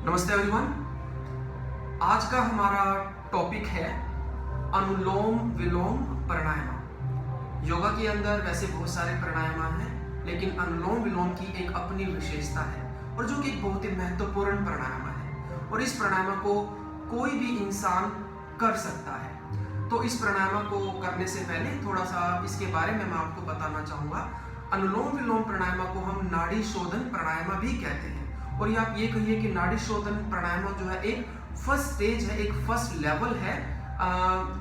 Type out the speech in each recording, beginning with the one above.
नमस्ते एवरीवन। आज का हमारा टॉपिक है अनुलोम विलोम प्राणायाम। योगा के अंदर वैसे बहुत सारे प्राणायाम हैं, लेकिन अनुलोम विलोम की एक अपनी विशेषता है और जो कि एक बहुत ही महत्वपूर्ण प्राणायाम है और इस प्राणायाम को कोई भी इंसान कर सकता है। तो इस प्राणायाम को करने से पहले थोड़ा सा इसके बारे में मैं आपको बताना चाहूँगा। अनुलोम विलोम प्राणायाम को हम नाड़ी शोधन प्राणायाम भी कहते हैं और ये आप ये कहिए कि नाड़ी शोधन प्राणायाम जो है एक फर्स्ट स्टेज है, एक फर्स्ट लेवल है,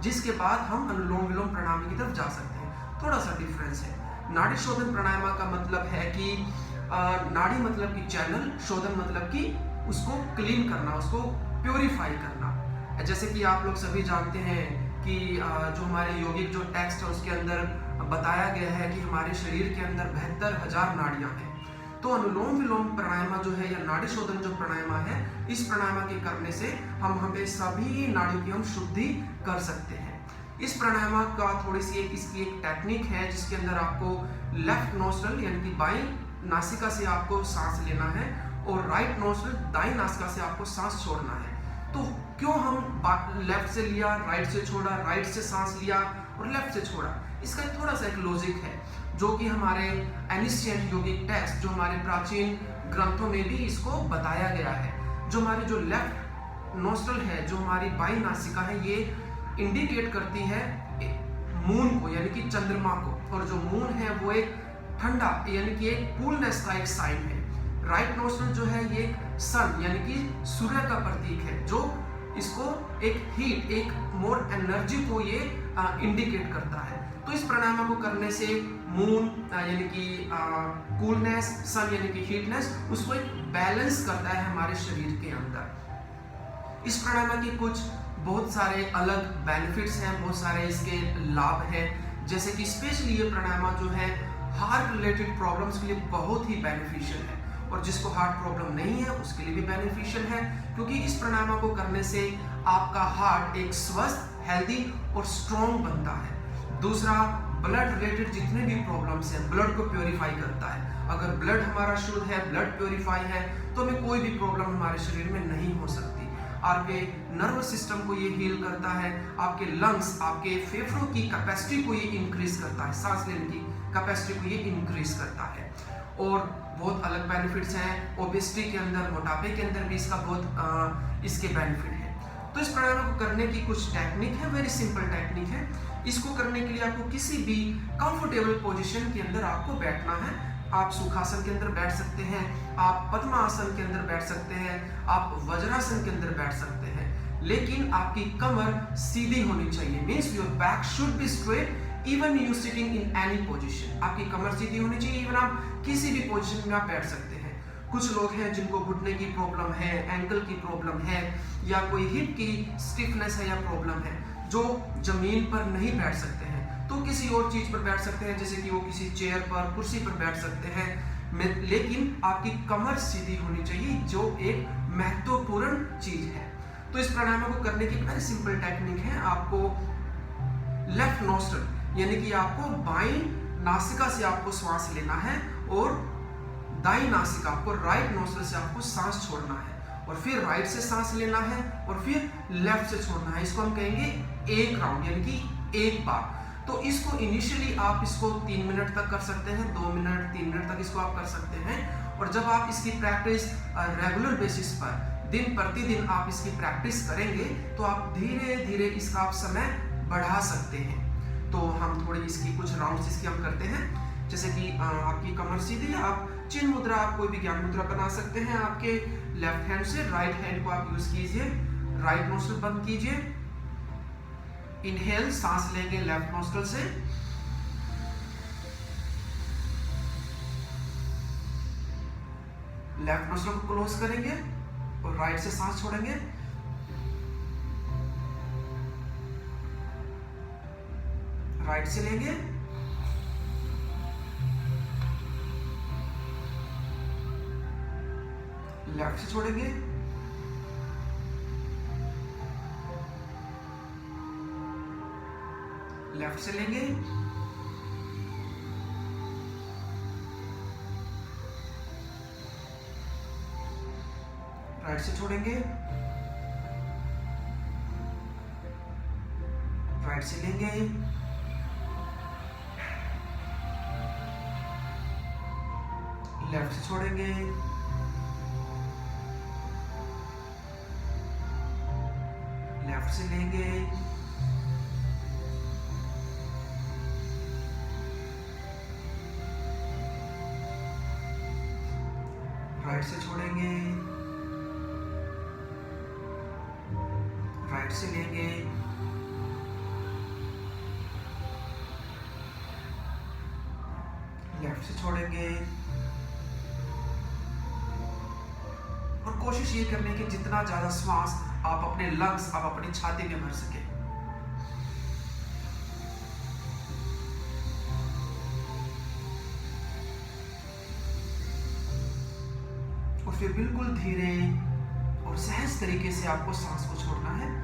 जिसके बाद हम अनुलोम विलोम प्राणायाम की तरफ जा सकते हैं। थोड़ा सा डिफरेंस है। नाड़ी शोधन प्राणायाम का मतलब है कि नाड़ी मतलब कि चैनल, शोधन मतलब कि उसको क्लीन करना, उसको प्योरीफाई करना। जैसे कि आप लोग सभी जानते हैं कि जो हमारे योगिक जो टेक्स्ट है उसके अंदर बताया गया है कि हमारे शरीर के अंदर 72,000 नाड़ियां हैं। तो अनुलोम विलोम प्राणायाम जो है या नाड़ी शोधन जो प्राणायाम है, इस प्राणायाम के करने से हम हमें सभी नाड़ियों की हम शुद्धि कर सकते हैं। इस प्राणायाम का थोड़ी सी इसकी एक टेक्निक है जिसके अंदर आपको लेफ्ट नोस्ट्रल यानी कि बाई नासिका से आपको सांस लेना है और राइट नोस्ट्रल दाई नासिका से आपको सांस छोड़ना है। तो क्यों हम लेफ्ट से लिया, राइट से छोड़ा, राइट से सांस लिया और लेफ्ट से छोड़ा, इसका थोड़ा सा एक लॉजिक है जो कि हमारे एनिशिएंट योगिक टेक्स्ट, जो हमारे प्राचीन ग्रंथों में भी इसको बताया गया है। जो हमारी जो लेफ्ट नोस्ट्रल है, जो हमारी बाई नासिका है, ये इंडिकेट करती है मून को यानी कि चंद्रमा को, और जो मून है वो एक ठंडा यानी कि एक कूलनेस का एक साइन है। राइट नोस्ट्रल जो है ये सन यानी कि सूर्य का प्रतीक है, जो इसको एक हीट, एक मोर एनर्जी को ये इंडिकेट करता है। तो इस प्राणायाम को करने से मून यानी कि कूलनेस, सन यानी कि हीटनेस, उसको एक बैलेंस करता है हमारे शरीर के अंदर। इस प्राणायाम के कुछ बहुत सारे अलग बेनिफिट्स हैं, बहुत सारे इसके लाभ हैं। जैसे कि स्पेशली ये प्राणायाम जो है हार्ट रिलेटेड प्रॉब्लम्स के लिए बहुत ही बेनिफिशियल है और जिसको हार्ट प्रॉब्लम नहीं है उसके लिए भी बेनिफिशियल है, क्योंकि इस प्राणायाम को करने से आपका हार्ट एक स्वस्थ, हेल्दी और स्ट्रॉन्ग बनता है। दूसरा, ब्लड रिलेटेड जितने भी प्रॉब्लम्स हैं, ब्लड को प्योरीफाई करता है। अगर ब्लड हमारा शुद्ध है, ब्लड प्योरीफाई है, तो हमें कोई भी प्रॉब्लम हमारे शरीर में नहीं हो सकती। आपके नर्वस सिस्टम को ये हील करता है, आपके लंग्स, आपके फेफड़ों की कैपेसिटी को ये इंक्रीज करता है, सांस लेने की कैपेसिटी को ये इंक्रीज करता है। और बहुत अलग बेनिफिट्स हैं। ओबेसिटी के अंदर, मोटापे के अंदर भी इसका बहुत इसके बेनिफिट है। तो इस प्राणायाम को करने की कुछ टेक्निक है, वेरी सिंपल टेक्निक है। इसको करने के लिए आपको किसी भी कंफर्टेबल पोजीशन के अंदर आपको बैठना है। आप सुखासन के अंदर बैठ सकते हैं, आप पद्मासन के अंदर बैठ सकते हैं, आप वज्रासन के अंदर बैठ सकते हैं, लेकिन आपकी कमर सीधी होनी चाहिए। Means your back should be straight even you sitting in any position. आपकी कमर सीधी होनी चाहिए, इवन आप किसी भी पोजीशन में आप बैठ सकते हैं। कुछ लोग हैं जिनको घुटने की प्रॉब्लम है, एंकल की प्रॉब्लम है, या कोई हिप की स्टिफनेस है या प्रॉब्लम है, जो जमीन पर नहीं बैठ सकते हैं, तो किसी और चीज पर बैठ सकते हैं, जैसे कि वो किसी चेयर पर, कुर्सी पर बैठ सकते हैं। लेकिन आपकी कमर सीधी होनी चाहिए, जो एक महत्वपूर्ण चीज है। तो इस प्राणायाम को करने की वेरी सिंपल टेक्निक है। आपको लेफ्ट नोस्ट्रल यानी कि आपको बाईं नासिका से आपको श्वास लेना है और दाईं नासिका, आपको राइट नोस्ट्रल से आपको सांस छोड़ना है, और फिर राइट से सांस लेना है और फिर लेफ्ट से छोड़ना है। इसको हम कहेंगे एक राउंड यानी कि एक बार। तो इसको इनिशियली आप इसको 3 मिनट तक कर सकते हैं, 2 मिनट, 3 मिनट तक इसको आप कर सकते हैं। और जब आप इसकी प्रैक्टिस रेगुलर बेसिस पर दिन प्रतिदिन आप इसकी प्रैक्टिस करेंगे तो आप धीरे धीरे इसका आप समय बढ़ा सकते हैं। तो हम थोड़ी इसकी कुछ राउंड्स इसकी हम करते हैं। जैसे कि आपकी कमर सीधी, आप चिन्ह मुद्रा, आप कोई भी ज्ञान मुद्रा बना सकते हैं। आपके लेफ्ट हैंड से राइट हैंड को आप यूज कीजिए, राइट नोस्ट्रल बंद कीजिए, इनहेल, सांस लेंगे लेफ्ट नोस्ट्रल से, लेफ्ट नोस्ट्रल को क्लोज करेंगे और राइट से सांस छोड़ेंगे, राइट से लेंगे, लेफ्ट से छोड़ेंगे, लेफ्ट से लेंगे, राइट से छोड़ेंगे, राइट से लेंगे, लेफ्ट से छोड़ेंगे, लेफ्ट से लेंगे, राइट से छोड़ेंगे, राइट से लेंगे, लेफ्ट से छोड़ेंगे। और कोशिश ये करने की जितना ज्यादा श्वास आप अपने लंग्स, आप अपनी छाती में भर सके। और फिर बिल्कुल धीरे और सहज तरीके से आपको सांस को छोड़ना है।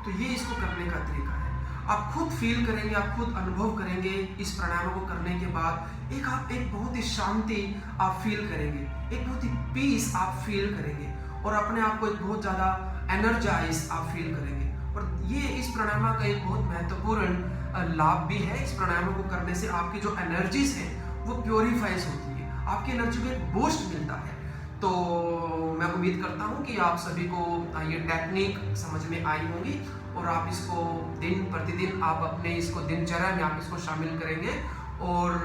तो ये इसको करने का तरीका है। आप खुद फील करेंगे, आप खुद अनुभव करेंगे इस प्राणायाम को करने के बाद आप एक बहुत ही शांति आप फील करेंगे, एक बहुत ही पीस आप फील करेंगे और अपने आप को एक बहुत ज़्यादा एनर्जाइज आप फील करेंगे। और ये इस प्राणायाम का एक बहुत महत्वपूर्ण लाभ भी है। इस प्राणायाम को करने से आपकी जो एनर्जीज है वो प्योरीफाइज होती है, आपकी एनर्जी को एक बूस्ट मिलता है। तो मैं उम्मीद करता हूँ कि आप सभी को ये टेक्निक समझ में आई होंगी और आप इसको दिन प्रतिदिन आप अपने इसको दिनचर्या में आप इसको शामिल करेंगे और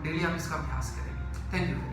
डेली आप इसका अभ्यास करेंगे। Thank you.